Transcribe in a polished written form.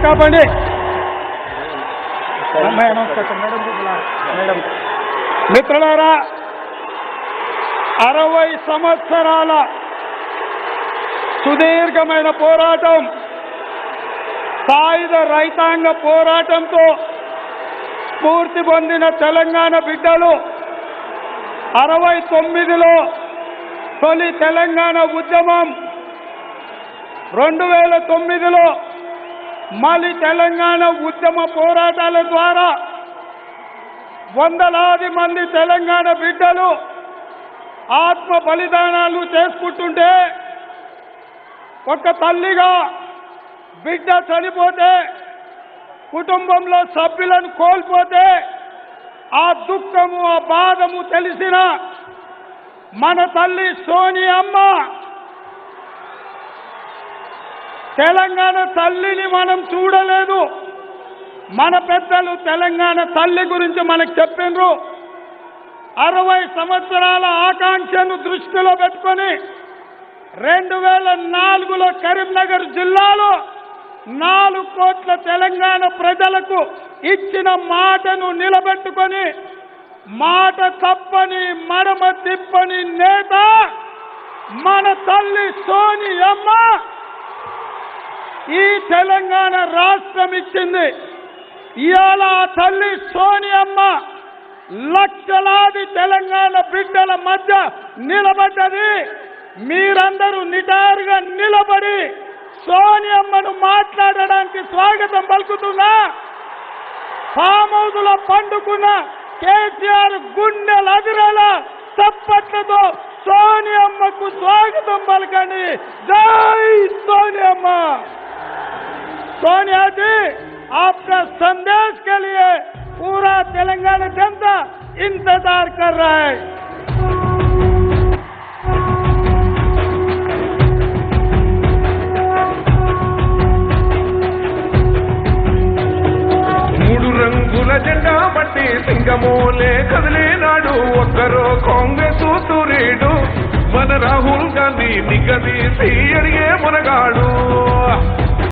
కాపండి మిత్రులారా, 60 సంవత్సరాల సుదీర్ఘమైన పోరాటం, సాయుధ రైతాంగ పోరాటంతో స్ఫూర్తి పొందిన తెలంగాణ బిడ్డలు 69లో తొలి తెలంగాణ ఉద్యమం, 2009లో మళ్ళీ తెలంగాణ ఉద్యమ పోరాటాల ద్వారా వందలాది మంది తెలంగాణ బిడ్డలు ఆత్మ బలిదానాలు చేసుకుంటుంటే, ఒక తల్లిగా బిడ్డ చనిపోతే, కుటుంబంలో సభ్యులను కోల్పోతే ఆ దుఃఖము ఆ బాధము తెలిసిన మన తల్లి సోనియమ్మ, తెలంగాణ తల్లిని మనం చూడలేదు. మన పెద్దలు తెలంగాణ తల్లి గురించి మనకు చెప్పిండ్రు. 60 సంవత్సరాల ఆకాంక్షను దృష్టిలో పెట్టుకొని 2004లో కరీంనగర్ జిల్లాలో 4 కోట్ల తెలంగాణ ప్రజలకు ఇచ్చిన మాటను నిలబెట్టుకొని, మాట తప్పని మడమ తిప్పని నేత మన తల్లి సోనియమ్మ ఈ తెలంగాణ రాష్ట్రం ఇచ్చింది. ఇవాళ ఆ తల్లి సోనియమ్మ లక్షలాది తెలంగాణ బిడ్డల మధ్య నిలబడ్డది. మీరందరూ నిటారుగా నిలబడి సోనియమ్మను మాట్లాడడానికి స్వాగతం పలుకుతున్నా. ఫామ్ హౌస్లో పండుకున్న కేసీఆర్ గుండెలు అదిరేలా చప్పట్లతో సోనియమ్మకు స్వాగతం పలకండి. జై सोनियम्म। सोनिया जी, आपका संदेश के लिए पूरा तेलंगाना जनता इंतजार कर रहा है। మూడు రంగుల జెండా బట్టి సింగమోలే కదిలినాడు ఒక్కరో కాంగ్రెస్ సూర్యుడు మన రాహుల్ గాంధీ నిగదీసి అడిగే మునగాడు।